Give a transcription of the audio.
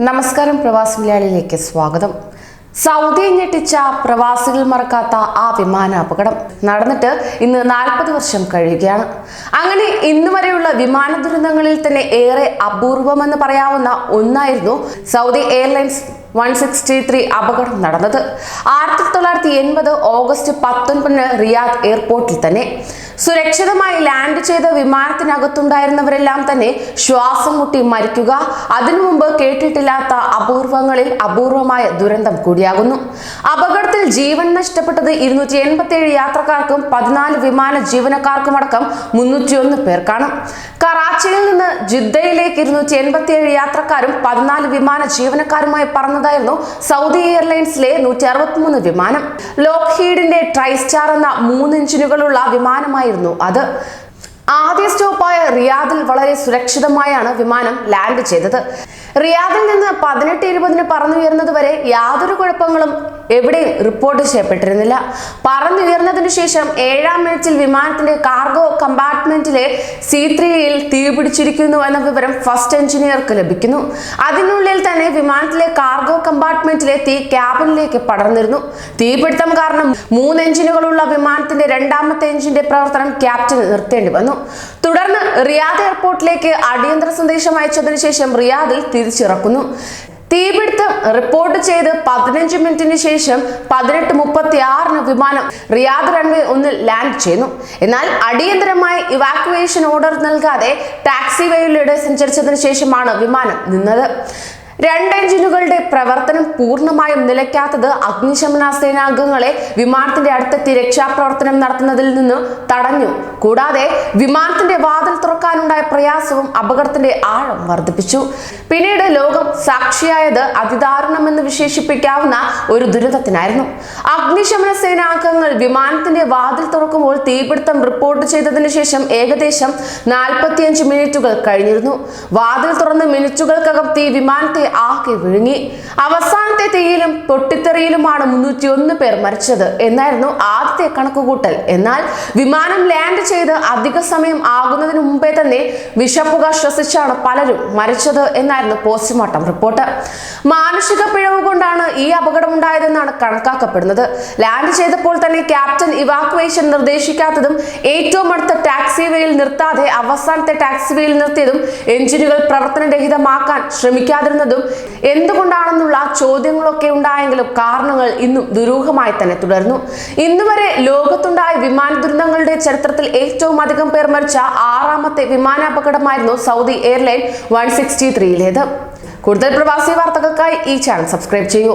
നമസ്കാരം, പ്രവാസി മലയാളിയിലേക്ക് സ്വാഗതം. സൗദിയെ ഞെട്ടിച്ച പ്രവാസികൾ മറക്കാത്ത ആ വിമാന അപകടം നടന്നിട്ട് ഇന്ന് 40 വർഷം കഴിയുകയാണ്. അങ്ങനെ ഇന്നു വരെയുള്ള വിമാന ദുരന്തങ്ങളിൽ തന്നെ ഏറെ അപൂർവമെന്ന് പറയാവുന്ന ഒന്നായിരുന്നു സൗദി എയർലൈൻസ് 163 അപകടം നടന്നത്. 1980 ഓഗസ്റ്റ് 19 റിയാദ് എയർപോർട്ടിൽ തന്നെ സുരക്ഷിതമായി ലാൻഡ് ചെയ്ത വിമാനത്തിനകത്തുണ്ടായിരുന്നവരെല്ലാം തന്നെ ശ്വാസം മുട്ടി മരിക്കുക അതിനു മുമ്പ് കേട്ടിട്ടില്ലാത്ത അപൂർവങ്ങളിൽ അപൂർവമായ ദുരന്തം കൂടിയാകുന്നു. അപകടത്തിൽ ജീവൻ നഷ്ടപ്പെട്ടത് 287 യാത്രക്കാർക്കും 14 വിമാന ജീവനക്കാർക്കുമടക്കം 301 പേർക്കാണ്. കറാച്ചിയിൽ നിന്ന് ജിദ്ദയിലേക്ക് 287 യാത്രക്കാരും 14 വിമാന ജീവനക്കാരുമായി പറന്നതായിരുന്നു സൗദി എയർലൈൻസിലെ 163 വിമാനം. ലോക്ഹീഡിന്റെ ട്രൈസ്റ്റാർ എന്ന 3 എഞ്ചിനുകളുള്ള വിമാനമായിരുന്നു അത്. ആദ്യ സ്റ്റോപ്പായ റിയാദിൽ വളരെ സുരക്ഷിതമായാണ് വിമാനം ലാൻഡ് ചെയ്തത്. റിയാദിൽ നിന്ന് 18:20 പറന്നുയർന്നത് വരെ യാതൊരു കുഴപ്പങ്ങളും എവിടെയും റിപ്പോർട്ട് ചെയ്യപ്പെട്ടിരുന്നില്ല. പറന്നുയർന്നതിനു ശേഷം 7-ാം മിനിറ്റിൽ വിമാനത്തിന്റെ കാർഗോ കമ്പാർട്ട്മെന്റിലെ C3യിൽ തീപിടിച്ചിരിക്കുന്നു എന്ന വിവരം ഫസ്റ്റ് എഞ്ചിനീയർക്ക് ലഭിക്കുന്നു. അതിനുള്ളിൽ തന്നെ വിമാനത്തിലെ കാർഗോ കമ്പാർട്ട്മെന്റിലെ തീ ക്യാബിനിലേക്ക് പടർന്നിരുന്നു. തീപിടുത്തം കാരണം 3 എഞ്ചിനുകളുള്ള വിമാനത്തിന്റെ 2ാമത്തെ എഞ്ചിന്റെ പ്രവർത്തനം ക്യാപ്റ്റൻ നിർത്തേണ്ടി വന്നു. തുടർന്ന് റിയാദ് എയർപോർട്ടിലേക്ക് അടിയന്തര സന്ദേശം അയച്ചതിനു ശേഷം റിയാദിൽ തിരിച്ചിറക്കുന്നു. തീപിടുത്തം റിപ്പോർട്ട് ചെയ്ത് 15 മിനിറ്റിന് ശേഷം 18:36 വിമാനം റിയാദ് റൺവേ 1 ലാൻഡ് ചെയ്യുന്നു. എന്നാൽ അടിയന്തരമായി ഇവാക്യുവേഷൻ ഓർഡർ നൽകാതെ ടാക്സി വേയിലൂടെ സഞ്ചരിച്ചതിന് ശേഷമാണ് വിമാനം നിന്നത്. 2 എഞ്ചിനുകളുടെ പ്രവർത്തനം പൂർണ്ണമായും നിലയ്ക്കാത്തത് അഗ്നിശമന സേനാംഗങ്ങളെ വിമാനത്തിന്റെ അടുത്തെത്തി രക്ഷാപ്രവർത്തനം നടത്തുന്നതിൽ നിന്ന് തടഞ്ഞു. കൂടാതെ വിമാനത്തിന്റെ വാതിൽ തുറക്കാനുണ്ടായ പ്രയാസവും അപകടത്തിന്റെ ആഴം വർദ്ധിപ്പിച്ചു. പിന്നീട് ലോകം സാക്ഷിയായത് അതിദാരുണമെന്ന് വിശേഷിപ്പിക്കാവുന്ന ഒരു ദുരന്തത്തിനായിരുന്നു. അഗ്നിശമന സേനാംഗങ്ങൾ വിമാനത്തിന്റെ വാതിൽ തുറക്കുമ്പോൾ തീപിടുത്തം റിപ്പോർട്ട് ചെയ്തതിനു ശേഷം ഏകദേശം 45 മിനിറ്റുകൾ കഴിഞ്ഞിരുന്നു. വാതിൽ തുറന്ന് മിനിറ്റുകൾക്കകം തീ വിമാനത്തെ ആകെ വിഴുങ്ങി. അവസാനത്തെ തീയിലും പൊട്ടിത്തെറിയിലുമാണ് 301 പേർ മരിച്ചത് എന്നായിരുന്നു ആദ്യത്തെ കണക്കുകൂട്ടൽ. എന്നാൽ വിമാനം ലാൻഡ് ചെയ്ത് അധിക സമയം ആകുന്നതിന് മുമ്പേ തന്നെ വിഷപ്പുക ശ്വസിച്ചാണ് പലരും മരിച്ചത് എന്നായിരുന്നു പോസ്റ്റ്മോർട്ടം റിപ്പോർട്ട്. മാനുഷിക പിഴവ് കൊണ്ടാണ് ഈ അപകടമുണ്ടായതെന്നാണ് കണക്കാക്കപ്പെടുന്നത്. ലാൻഡ് ചെയ്തപ്പോൾ തന്നെ ക്യാപ്റ്റൻ ഇവാക്യുവേഷൻ നിർദ്ദേശിക്കാത്തതും ഏറ്റവും അടുത്ത ടാക്സി വേയിൽ നിർത്താതെ അവസാനത്തെ ടാക്സി വേയിൽ നിർത്തിയതും എഞ്ചിനുകൾ പ്രവർത്തനരഹിതമാക്കാൻ ശ്രമിക്കാതിരുന്നതും എന്തുകൊണ്ടാണെന്നുള്ള ചോദ്യങ്ങളൊക്കെ ഉണ്ടായെങ്കിലും കാരണങ്ങൾ ഇന്നും ദുരൂഹമായി തന്നെ തുടർന്നു. ഇന്നുവരെ ലോകത്തുണ്ടായ വിമാന ദുരന്തങ്ങളുടെ ചരിത്രത്തിൽ ഏറ്റവും അധികം പേർ മരിച്ച 6ാമത്തെ വിമാനാപകടമായിരുന്നു സൗദി എയർലൈൻ 163ലേത്. കൂടുതൽ പ്രവാസി വാർത്തകൾക്കായി ഈ ചാനൽ സബ്സ്ക്രൈബ് ചെയ്യൂ.